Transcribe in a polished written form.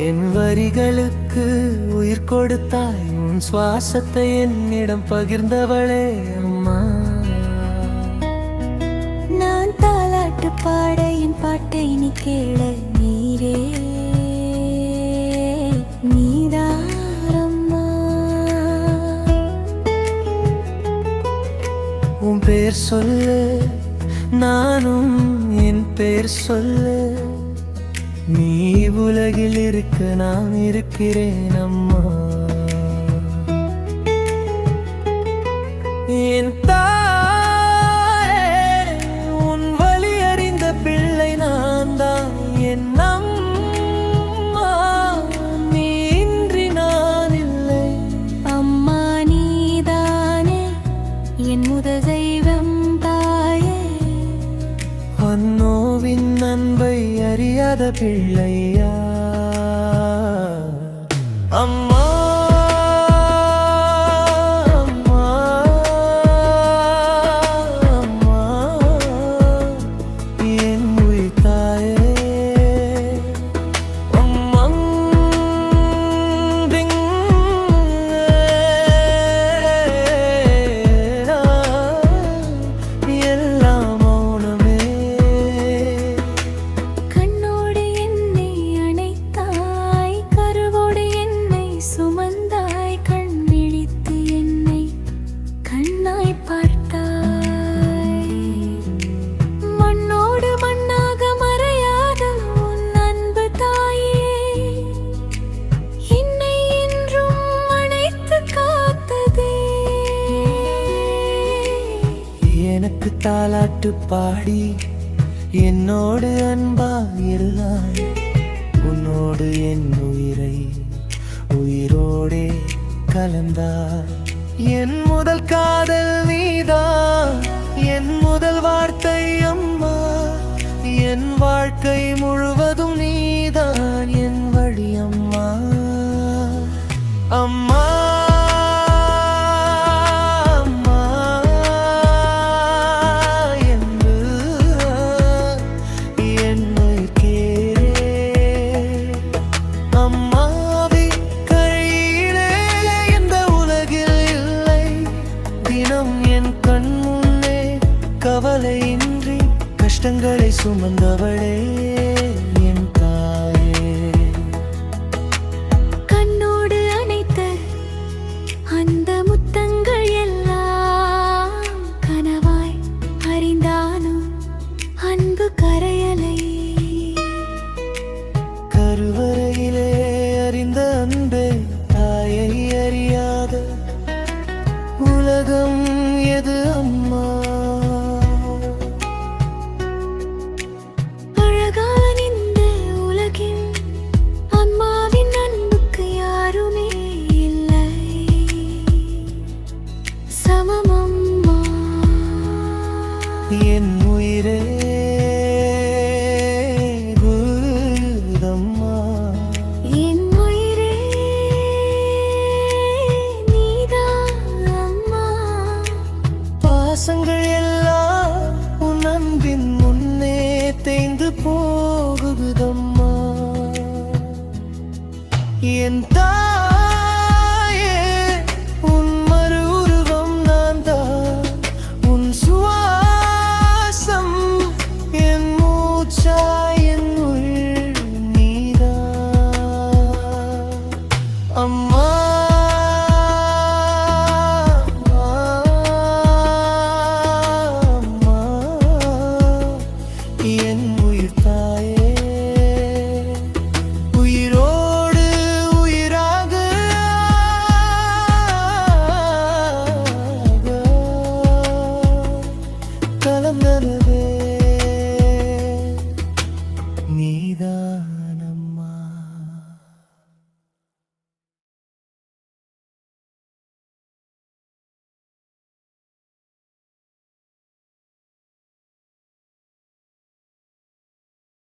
என் வரிகளுக்கு உயிர் கொடுத்தாய், உன் சுவாசத்தை என்னிடம் பகிர்ந்தவளே அம்மா. நான் தாலாட்டு பாட என் பாட்டை நீ கேள, நீரே நீதாரம்மா. உன் பேர் சொல்லு, நானும் என் பேர் சொல்லு. நீ உலகில் இருக்க நான் இருக்கிறேன் அம்மா. என் தாயே, உன் வலி அறிந்த பிள்ளை நான் தான். என் அம்மா, நீ இன்றி நான் இல்லை. அம்மா நீதானே என் முதல் தெய்வம் தாயே. அன்னோவின் அன்பை அறியாத பிள்ளையா அம்மா. அம்மா, அம்மா, என் உயிர் தாயே. அம்மங் திங் எல்லாம் மௌனமே. கண்ணோடு என்னை அணைத்தாய், கருவோடு என்னை சுமந்தாய், கண் விழித்து என்னை கண்ணாய் பார்த்தாய். மண்ணோடு மண்ணாக மறையாத உன் அன்பு தாயே, என்னை என்றும் அணைத்து காத்ததே. எனக்கு தாலாட்டு பாடி என்னோடு அன்பா இருந்தாய். உன்னோடு என் உயிரை உயிரோடே கலந்தாய். என் முதல் காதல் நீதான், என் முதல் வார்த்தை அம்மா. என் வாழ்க்கை முழுவதும் நீதான், என் வழி அம்மா. அம்மா, அம்மா என்று என்னை கேளே. அம்மாவி கையிலே இந்த உலகில் இல்லை. தினம் என் கண் முன்னே கவலையின்றி கஷ்டங்களை சுமந்தவளே என் தாயே. கண்ணோடு அணைத்த அந்த முத்தங்கள் எல்லாம் கனவாய் அறிந்தாலும் அன்பு கரையலை. கருவறையிலே அறிந்த அன்பே தாயை அறியாத உலகம் எது அம்மா. அழகான இந்த உலகில் அம்மாவின் அன்புக்கு யாருமே இல்லை சமம் அம்மா. என் உயிரே குருதம்மா. என் உயிரே நீதான் அம்மா. பாசங்கள் எல்லாம் உன் அன்பின் முன்னே தேய்ந்து போகுதம்மா. என் தாயே, உன் மறு உருவம் நான் தான். உன் சுவாசம் என் மூச்சா, என் உயிர் நீதான் அம்மா. அம்மா, என் உயிர் தாயே. உயிரோடு உயிராக கலந்தனவே நீதான்.